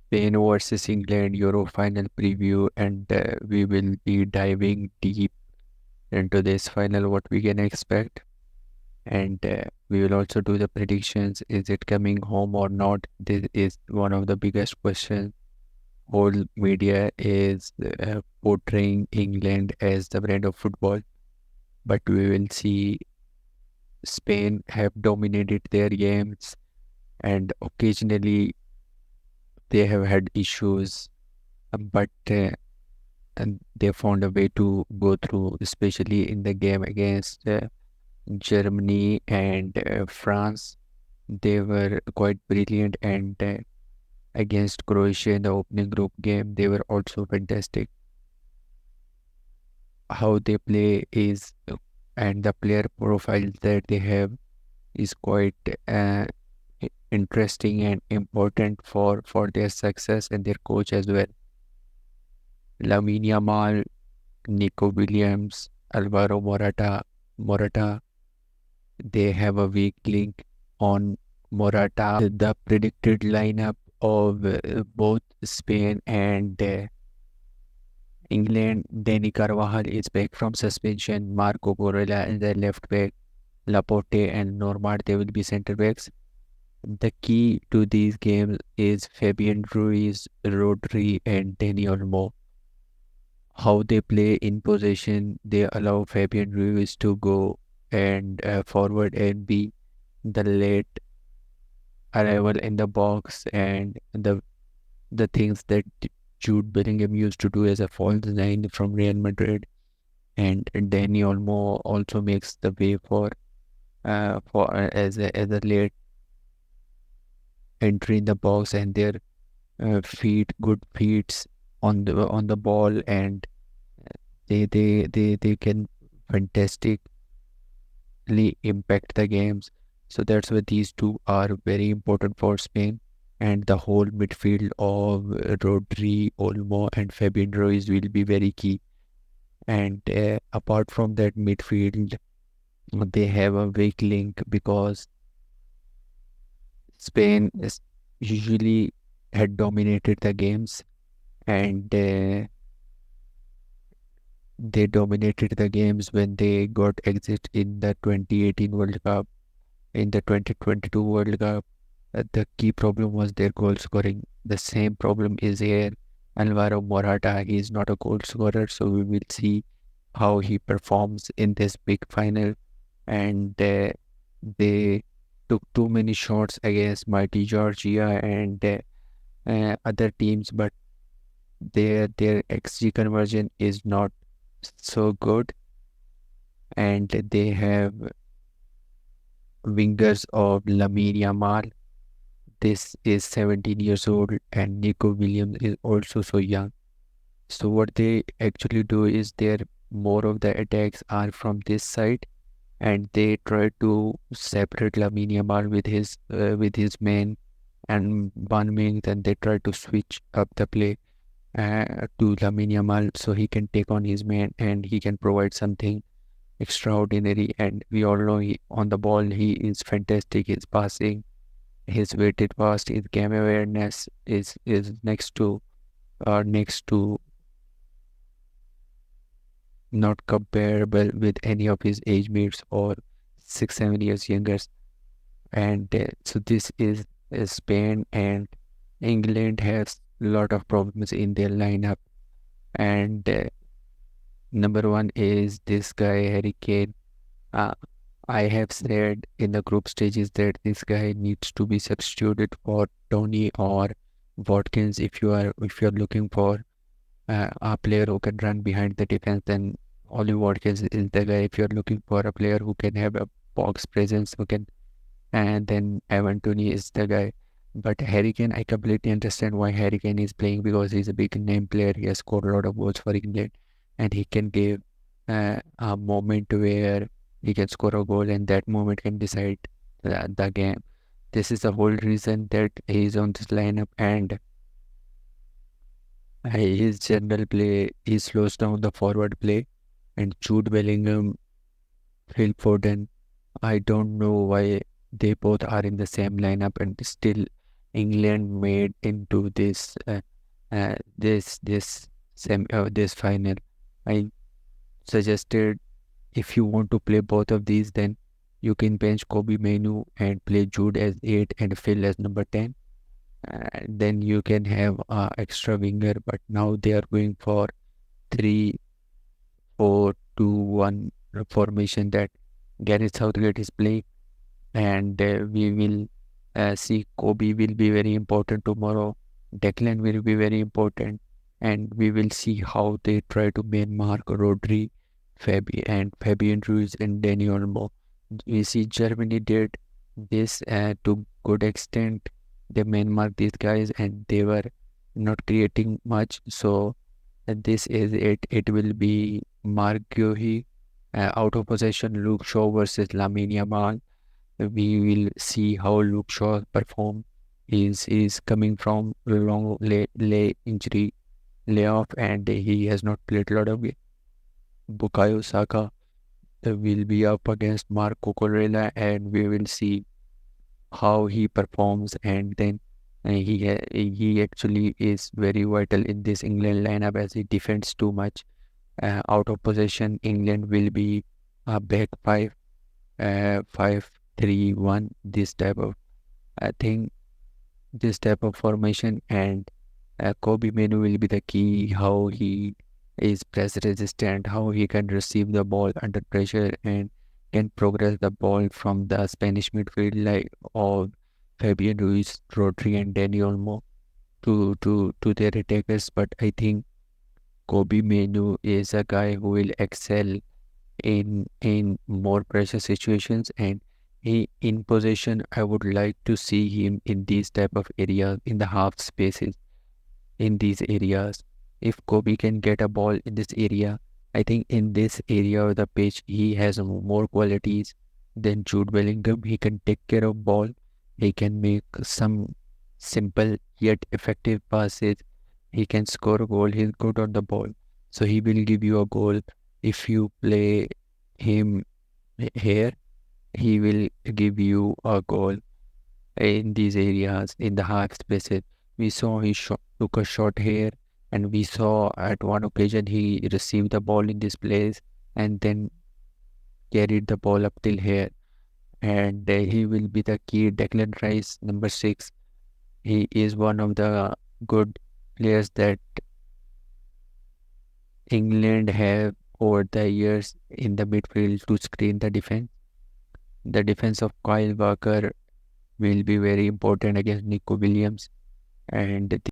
Spain versus England Euro final preview, and we will be diving deep into this final, what we can expect, and we will also do the predictions. Is it coming home or not? This is one of the biggest questions. Whole media is portraying England as the brand of football, but we will see Spain have dominated their games, and occasionally they have had issues, but and they found a way to go through, especially in the game against Germany and France. They were quite brilliant, and against Croatia in the opening group game, they were also fantastic. How they play is, and the player profiles that they have is quite interesting and important for their success and their coach as well. Lamine Yamal, Nico Williams, Alvaro Morata, they have a weak link on Morata. The predicted lineup of both Spain and England: Danny Carvajal is back from suspension. Marco Corella is the left back. Laporte and Normand, they will be center backs. The key to these games is Fabian Ruiz, Rodri, and Dani Olmo. How they play in possession, they allow Fabian Ruiz to go and forward and be the late arrival in the box, and the things that Jude Bellingham used to do as a false nine from Real Madrid, and Dani Olmo also makes the way for as a late entry in the box, and their good feet on the ball, and they can fantastically impact the games. So that's why these two are very important for Spain, and the whole midfield of Rodri, Olmo, and Fabian Ruiz will be very key. And apart from that midfield, they have a weak link because Spain is usually had dominated the games, and they dominated the games when they got exit in the 2018 World Cup. In the 2022 World Cup, the key problem was their goal scoring. The same problem is here. Alvaro Morata, he is not a goal scorer, so we will see how he performs in this big final. And they took too many shots against mighty Georgia and other teams, but their XG conversion is not so good, and they have wingers of Lamine Yamal. This is 17 years old, and Nico Williams is also so young. So what they actually do is their more of the attacks are from this side, and they try to separate Lamine Yamal with his man and one wing. Then they try to switch up the play to Lamine Yamal so he can take on his man and he can provide something extraordinary. And we all know on the ball he is fantastic. His passing, his weighted pass, his game awareness is next to not comparable with any of his age mates or 6 7 years younger. And so this is Spain, and England has a lot of problems in their lineup. And number one is this guy Harry Kane. Uh, I have said in the group stages that this guy needs to be substituted for Tony or Watkins. If you're looking for a player who can run behind the defense, then Ollie Watkins is the guy. If you're looking for a player who can have a box presence, who can, and then Evan Tony is the guy. But Harry Kane, I completely understand why Harry Kane is playing, because he's a big name player. He has scored a lot of goals for England, and he can give a moment where he can score a goal, and that moment can decide the game. This is the whole reason that he is on this lineup, and his general play, he slows down the forward play. And Jude Bellingham, Phil Foden, I don't know why they both are in the same lineup, and still England made into this final. I suggested if you want to play both of these, then you can bench Kobe Manu and play Jude as 8 and Phil as number 10. Then you can have extra winger, but now they are going for 3-4-2-1 formation that Gareth Southgate is playing, and we will see Kobe will be very important tomorrow. Declan will be very important, and we will see how they try to man mark Rodri, Fabian Ruiz and Dani Olmo. We see Germany did this to good extent. They man mark these guys, and they were not creating much. So this is it. It will be Mark Guehi out of possession. Luke Shaw versus Lamine Yamal. We will see how Luke Shaw perform. Is coming from a long lay injury layoff, and he has not played a lot of games. Bukayo Saka will be up against Marco Corella, and we will see how he performs. And then he actually is very vital in this England lineup as he defends too much. Out of possession, England will be a back 5-3-1. This type of I think this type of formation, and Kobe Menu will be the key. How he is press resistant, how he can receive the ball under pressure and can progress the ball from the Spanish midfield like of Fabian Ruiz, Rodri, and Dani Olmo to their attackers. But I think Kobe Menu is a guy who will excel in more pressure situations, and he in possession. I would like to see him in these type of areas, in the half spaces, in these areas. If Kobe can get a ball in this area, I think in this area of the pitch he has more qualities than Jude Bellingham. He can take care of ball. He can make some simple yet effective passes. He can score a goal. He's good on the ball, so he will give you a goal. If you play him here, he will give you a goal in these areas, in the half spaces. We saw took a shot here, and we saw at one occasion he received the ball in this place and then carried the ball up till here. And he will be the key. Declan Rice, number 6. He is one of the good players that England have over the years in the midfield to screen the defense. The defense of Kyle Walker will be very important against Nico Williams, and